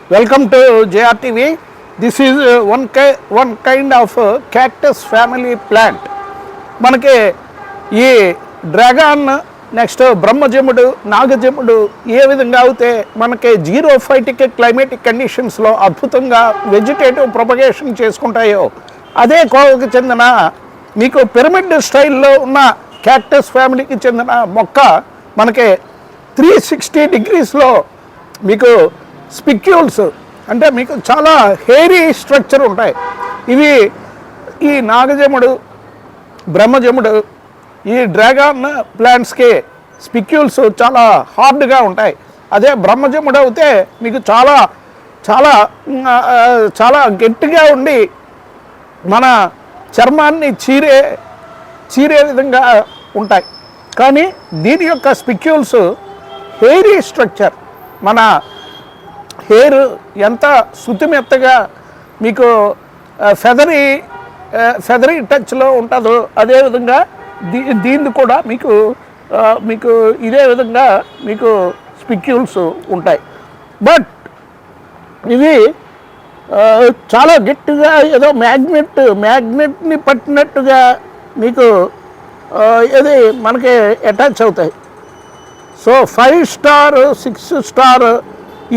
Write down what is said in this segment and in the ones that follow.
Welcome to JR TV. This is one kind of cactus family plant. మనకి ఈ dragon next బ్రహ్మజముడు నాగజముడు ఏ విధంగా అయితే మనకి జీరోఫైటిక్ క్లైమేటిక్ కండిషన్స్లో అద్భుతంగా వెజిటేటివ్ ప్రొపగేషన్ చేసుకుంటాయో అదే కోవకు చెందిన మీకు పిరమిడ్ స్టైల్లో ఉన్న క్యాక్టస్ ఫ్యామిలీకి చెందిన మొక్క మనకి 360 డిగ్రీస్లో మీకు స్పిక్యూల్స్ అంటే మీకు చాలా హెయిరీ స్ట్రక్చర్ ఉంటాయి. ఇవి ఈ నాగజముడు బ్రహ్మజముడు ఈ డ్రాగన్ ప్లాంట్స్కి స్పిక్యూల్స్ చాలా హార్డ్గా ఉంటాయి. అదే బ్రహ్మజముడు అయితే మీకు చాలా చాలా చాలా గట్టిగా ఉండి మన చర్మాన్ని చీరే విధంగా ఉంటాయి. కానీ దీని యొక్క స్పిక్యూల్స్ హెయిరీ స్ట్రక్చర్ మన హెయిర్ ఎంత శుతిమెత్తగా మీకు ఫెదరీ టచ్లో ఉంటుందో అదేవిధంగా దీన్ని కూడా మీకు ఇదే విధంగా మీకు స్పిక్యూల్స్ ఉంటాయి. బట్ ఇవి చాలా గట్టిగా ఏదో మ్యాగ్నెట్ని పట్టినట్టుగా మీకు ఇది మనకి అటాచ్ అవుతాయి. సో 5 స్టార్ 6 స్టార్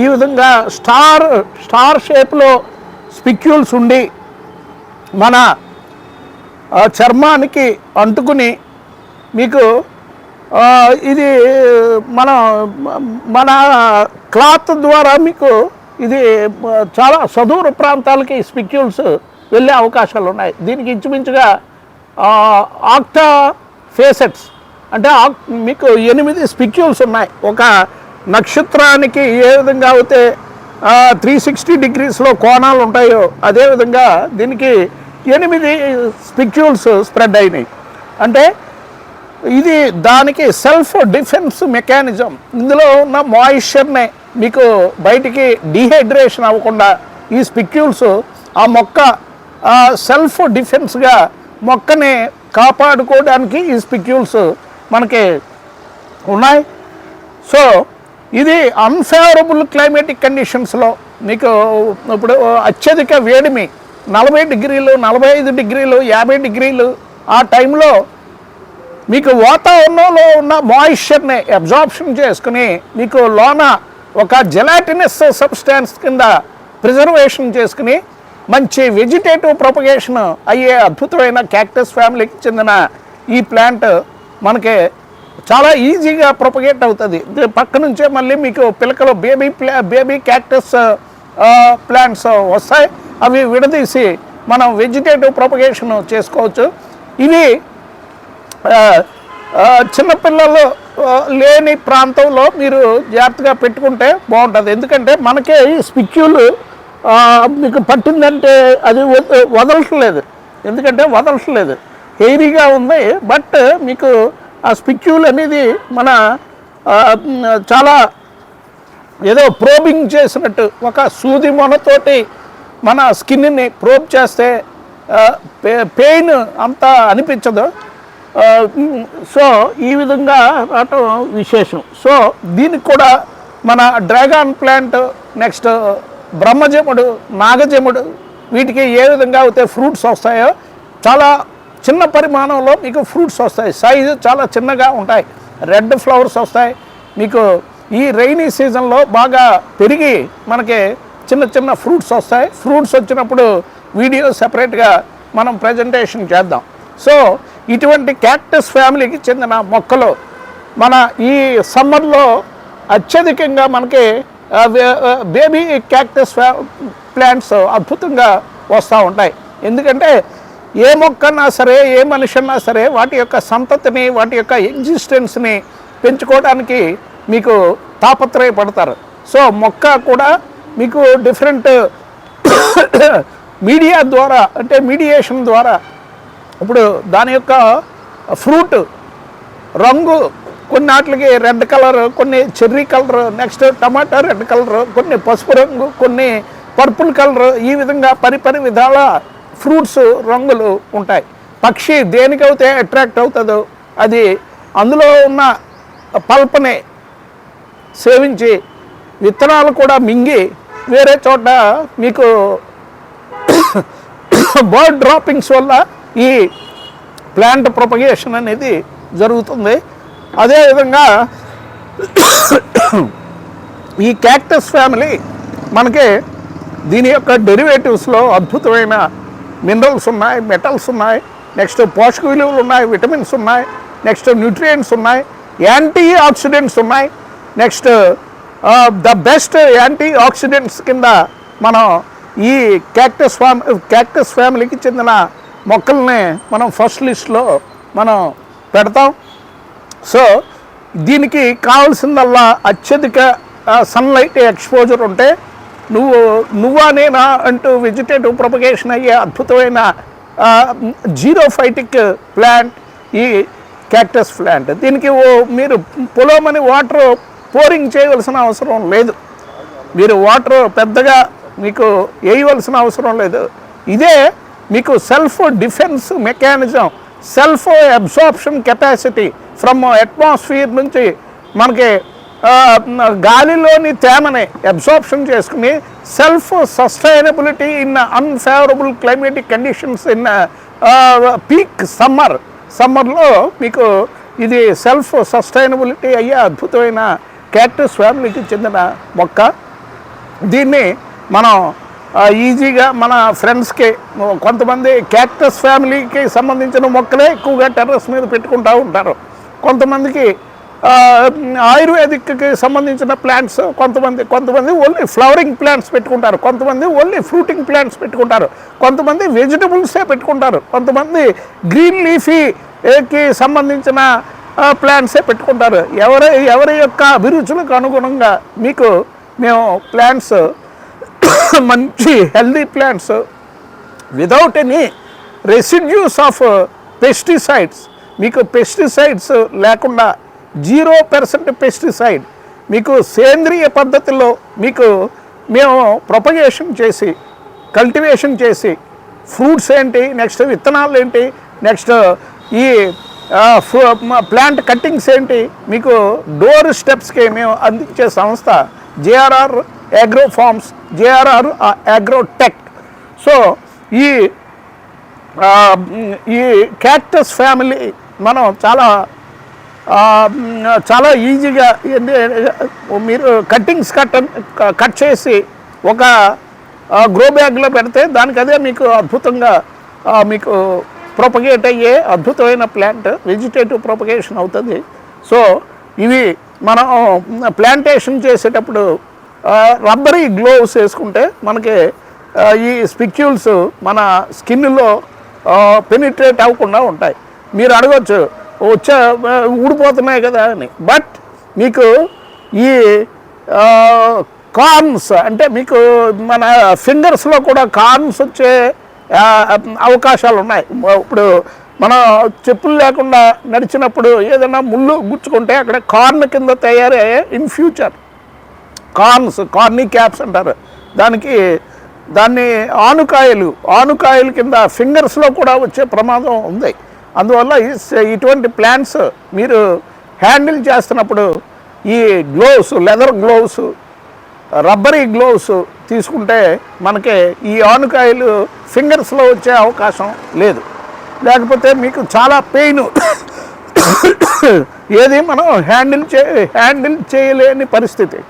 ఈ విధంగా స్టార్ షేప్లో స్పిక్యూల్స్ ఉండి మన చర్మానికి అంటుకుని మీకు ఇది మన క్లాత్ ద్వారా మీకు ఇది చాలా సుదూర ప్రాంతాలకి స్పిక్యూల్స్ వెళ్ళే అవకాశాలు ఉన్నాయి. దీనికి ఇంచుమించుగా ఆక్టా ఫేసెట్స్ అంటే మీకు 8 స్పిక్యూల్స్ ఉన్నాయి. ఒక నక్షత్రానికి ఏ విధంగా అయితే 360 డిగ్రీస్లో కోణాలు ఉంటాయో అదేవిధంగా దీనికి 8 స్పిక్యూల్స్ స్ప్రెడ్ అయినాయి. అంటే ఇది దానికి సెల్ఫ్ డిఫెన్స్ మెకానిజం. ఇందులో ఉన్న మాయిశ్చర్ని మీకు బయటికి డీహైడ్రేషన్ అవ్వకుండా ఈ స్పిక్యూల్స్ ఆ మొక్క సెల్ఫ్ డిఫెన్స్గా మొక్కని కాపాడుకోవడానికి ఈ స్పిక్యూల్స్ మనకి ఉన్నాయి. సో ఇది అన్ఫేవరబుల్ క్లైమేటిక్ కండిషన్స్లో మీకు ఇప్పుడు అత్యధిక వేడిమి 40 డిగ్రీలు 45 డిగ్రీలు 50 డిగ్రీలు ఆ టైంలో మీకు వాతావరణంలో ఉన్న మాయిశ్చర్ని అబ్జార్ప్షన్ చేసుకుని మీకు లోన ఒక జెలాటినస్ సబ్స్టాన్స్ కింద ప్రిజర్వేషన్ చేసుకుని మంచి వెజిటేటివ్ ప్రొపగేషన్ అయ్యే అద్భుతమైన క్యాక్టస్ ఫ్యామిలీకి చెందిన ఈ ప్లాంట్ మనకి చాలా ఈజీగా ప్రొపగేట్ అవుతుంది. పక్క నుంచే మళ్ళీ మీకు పిలకలు బేబీ క్యాక్టస్ ప్లాంట్స్ వస్తాయి. అవి విడదీసి మనం వెజిటేటివ్ ప్రొపగేషన్ చేసుకోవచ్చు. ఇవి చిన్నపిల్లలు లేని ప్రాంతంలో మీరు జాగ్రత్తగా పెట్టుకుంటే బాగుంటుంది. ఎందుకంటే మనకే ఈ స్పిక్యూలు మీకు పట్టిందంటే అది వదలట్లేదు. ఎందుకంటే వదలట్లేదు, హెయిరీగా ఉంది. బట్ మీకు ఆ స్పిక్యూల్ అనేది మన చాలా ఏదో ప్రోబింగ్ చేసినట్టు ఒక సూది మొనతోటి మన స్కిన్ని ప్రోబ్ చేస్తే పెయిన్ అంతా అనిపించదు. సో ఈ విధంగా రావటం విశేషం. సో దీనికి కూడా మన డ్రాగన్ ప్లాంట్ నెక్స్ట్ బ్రహ్మజముడు నాగజముడు వీటికి ఏ విధంగా అయితే ఫ్రూట్స్ వస్తాయో చాలా చిన్న పరిమాణంలో మీకు ఫ్రూట్స్ వస్తాయి. సైజు చాలా చిన్నగా ఉంటాయి. రెడ్ ఫ్లవర్స్ వస్తాయి. మీకు ఈ రైనీ సీజన్లో బాగా పెరిగి మనకి చిన్న ఫ్రూట్స్ వస్తాయి. ఫ్రూట్స్ వచ్చినప్పుడు వీడియో సెపరేట్గా మనం ప్రజెంటేషన్ చేద్దాం. సో ఇటువంటి క్యాక్టస్ ఫ్యామిలీకి చెందిన మొక్కలు మన ఈ సమ్మర్లో అత్యధికంగా మనకి బేబీ క్యాక్టస్ ప్లాంట్స్ అద్భుతంగా వస్తూ ఉంటాయి. ఎందుకంటే ఏ మొక్కన్నా సరే ఏ మనిషి అన్నా సరే వాటి యొక్క సంతతిని వాటి యొక్క ఎగ్జిస్టెన్స్ని పెంచుకోవడానికి మీకు తాపత్రయపడతారు. సో మొక్క కూడా మీకు డిఫరెంట్ మీడియా ద్వారా అంటే మీడియేషన్ ద్వారా ఇప్పుడు దాని యొక్క ఫ్రూట్ రంగు కొన్ని వాటికి రెడ్ కలర్, కొన్ని చెర్రీ కలర్, నెక్స్ట్ టమాటా రెడ్ కలర్, కొన్ని పసుపు రంగు, కొన్ని పర్పుల్ కలర్, ఈ విధంగా పరి విధాల ఫ్రూట్స్ రంగులు ఉంటాయి. పక్షి దేనికైతే అట్రాక్ట్ అవుతుందో అది అందులో ఉన్న పల్పని సేవించి విత్తనాలు కూడా మింగి వేరే చోట మీకు బర్డ్ డ్రాపింగ్స్ వల్ల ఈ ప్లాంట్ ప్రొపగేషన్ అనేది జరుగుతుంది. అదేవిధంగా ఈ క్యాక్టస్ ఫ్యామిలీ మనకి దీని యొక్క డెరివేటివ్స్లో అద్భుతమైన మినరల్స్ ఉన్నాయి, మెటల్స్ ఉన్నాయి, నెక్స్ట్ పోషక విలువలు ఉన్నాయి, విటమిన్స్ ఉన్నాయి, నెక్స్ట్ న్యూట్రియంట్స్ ఉన్నాయి, యాంటీ ఆక్సిడెంట్స్ ఉన్నాయి. Next the best antioxidants కింద మనం ఈ క్యాక్టస్ ఫ్యామిలీకి చెందిన మొక్కల్ని మనం ఫస్ట్ లిస్ట్లో మనం పెడతాం. సో దీనికి కావాల్సిందల్లా అత్యధిక సన్లైట్ ఎక్స్పోజర్ ఉంటే నువ్వా నేనా అంటూ వెజిటేటివ్ ప్రొపగేషన్ అయ్యే అద్భుతమైన జీరోఫైటిక్ ప్లాంట్ ఈ క్యాక్టస్ ప్లాంట్. దీనికి మీరు పొలమని వాటర్ పోరింగ్ చేయవలసిన అవసరం లేదు, మీరు వాటర్ పెద్దగా మీకు వేయవలసిన అవసరం లేదు. ఇదే మీకు self defence mechanism, self absorption capacity from atmosphere నుంచి మనకి గాలిలోని తేమని అబ్సార్ప్షన్ చేసుకుని self sustainability in unfavourable climatic conditions in peak సమ్మర్లో మీకు ఇది సెల్ఫ్ సస్టైనబిలిటీ అయ్యే అద్భుతమైన క్యాక్టస్ ఫ్యామిలీకి చెందిన మొక్క. దీన్ని మనం ఈజీగా మన ఫ్రెండ్స్కి కొంతమంది క్యాక్టస్ ఫ్యామిలీకి సంబంధించిన మొక్కలే ఎక్కువగా టెర్రస్ మీద పెట్టుకుంటూ ఉంటారు. కొంతమందికి ఆయుర్వేదిక్కి సంబంధించిన ప్లాంట్స్ కొంతమంది ఓన్లీ ఫ్లవరింగ్ ప్లాంట్స్ పెట్టుకుంటారు, కొంతమంది ఓన్లీ ఫ్రూటింగ్ ప్లాంట్స్ పెట్టుకుంటారు, కొంతమంది వెజిటబుల్సే పెట్టుకుంటారు, కొంతమంది గ్రీన్ లీఫీకి సంబంధించిన ప్లాంట్సే పెట్టుకుంటారు. ఎవరి యొక్క అభిరుచులకు అనుగుణంగా మీకు మేము ప్లాంట్స్ మంచి healthy plants without any residues of pesticides, మీకు పెస్టిసైడ్స్ లేకుండా 0% పెస్టిసైడ్ మీకు సేంద్రియ పద్ధతిలో మీకు మేము ప్రొపగేషన్ చేసి కల్టివేషన్ చేసి ఫ్రూట్స్ ఏంటి, నెక్స్ట్ విత్తనాలు ఏంటి, నెక్స్ట్ ఈ ప్లాంట్ కట్టింగ్స్ ఏంటి మీకు డోర్ స్టెప్స్కి మేము అందించే సంస్థ JRR agro farms, JRR agrotech. So ఈ క్యాక్టస్ ఫ్యామిలీ మనం చాలా ఈజీగా మీరు కట్టింగ్స్ కట్ చేసి ఒక గ్రో బ్యాగ్లో పెడితే దానికి అదే మీకు అద్భుతంగా మీకు ప్రొపగేట్ అయ్యే అద్భుతమైన ప్లాంట్ వెజిటేటివ్ ప్రొపగేషన్ అవుతుంది. సో ఇవి మనం ప్లాంటేషన్ చేసేటప్పుడు రబ్బరీ గ్లోవ్స్ వేసుకుంటే మనకి ఈ స్పిక్యూల్స్ మన స్కిన్లో పెనిట్రేట్ అవ్వకుండా ఉంటాయి. మీరు అడగచ్చు ఊడిపోతున్నాయి కదా అని, బట్ మీకు ఈ కార్న్స్ అంటే మీకు మన ఫింగర్స్లో కూడా కార్న్స్ వచ్చే అవకాశాలు ఉన్నాయి. ఇప్పుడు మనం చెప్పులు లేకుండా నడిచినప్పుడు ఏదైనా ముళ్ళు గుచ్చుకుంటే అక్కడ కార్న్ కింద తయారయ్యే ఇన్ ఫ్యూచర్ కార్నీ క్యాప్స్ అంటారు దాన్ని ఆనుకాయలు కింద ఫింగర్స్లో కూడా వచ్చే ప్రమాదం ఉంది. అందువల్ల ఇటువంటి ప్లాంట్స్ మీరు హ్యాండిల్ చేస్తున్నప్పుడు ఈ gloves, leather gloves, rubbery gloves తీసుకుంటే మనకి ఈ ఆనుకాయలు ఫింగర్స్లో వచ్చే అవకాశం లేదు, లేకపోతే మీకు చాలా పెయిన్ ఏది మనం హ్యాండిల్ చేయలేని పరిస్థితి.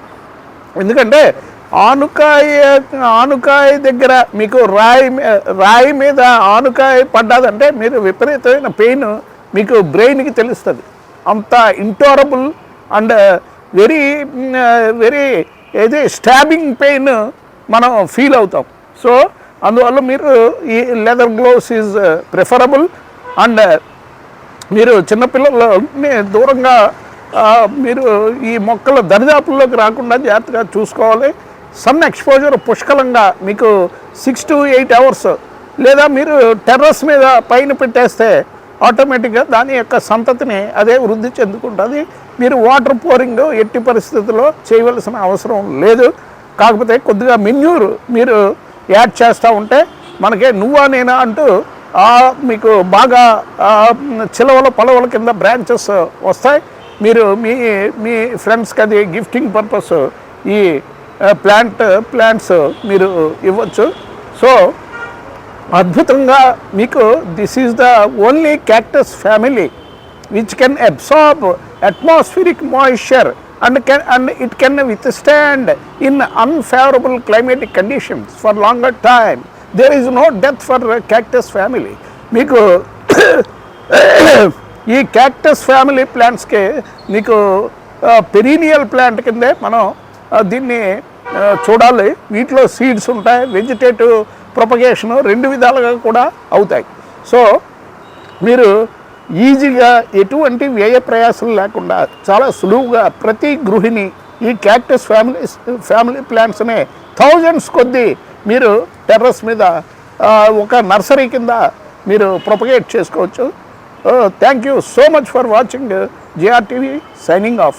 ఎందుకంటే ఆనుకాయ దగ్గర మీకు రాయి మీద ఆనుకాయ పడ్డదంటే మీరు విపరీతమైన పెయిన్ మీకు బ్రెయిన్కి తెలుస్తుంది. అంత ఇంటోరబుల్ అండ్ వెరీ స్టాబింగ్ పెయిన్ మనం ఫీల్ అవుతాం. సో అందువల్ల మీరు ఈ leather gloves is preferable. And మీరు చిన్నపిల్లలని దూరంగా మీరు ఈ మొక్కల దరిదాపుల్లోకి రాకుండా జాగ్రత్తగా చూసుకోవాలి. సన్ ఎక్స్పోజర్ పుష్కలంగా మీకు 6 to 8 hours లేదా మీరు టెర్రస్ మీద పైన పెట్టేస్తే ఆటోమేటిక్గా దాని యొక్క సంతతిని అదే వృద్ధి చెందుకుంటుంది. మీరు వాటర్ పోరింగ్ ఎట్టి పరిస్థితుల్లో చేయవలసిన అవసరం లేదు. కాకపోతే కొద్దిగా మెన్యూర్ మీరు యాడ్ చేస్తూ ఉంటే మనకి నువ్వా నేనా అంటూ మీకు బాగా చిలవల పొలవల కింద బ్రాంచెస్ వస్తాయి. మీరు మీ ఫ్రెండ్స్కి అది గిఫ్టింగ్ పర్పస్ ఈ ప్లాంట్స్ మీరు ఇవ్వచ్చు. సో అద్భుతంగా మీకు this is the only cactus family which can absorb atmospheric moisture and it can withstand in unfavorable climatic conditions for longer time. There is no death for cactus family. మీకు ఈ cactus family ప్లాంట్స్కి మీకు perennial plant కిందే మనం దీన్ని చూడాలి. వీటిలో seeds ఉంటాయి, vegetative ప్రొపగేషను రెండు విధాలుగా కూడా అవుతాయి. సో మీరు ఈజీగా ఎటువంటి వ్యయ ప్రయాసాలు లేకుండా చాలా సులువుగా ప్రతి గృహిణి ఈ క్యాక్టస్ ఫ్యామిలీ ప్లాంట్స్ని థౌజండ్స్ కొద్దీ మీరు టెర్రస్ మీద ఒక నర్సరీ కింద మీరు ప్రొపగేట్ చేసుకోవచ్చు. Thank you so much for watching JR TV signing off.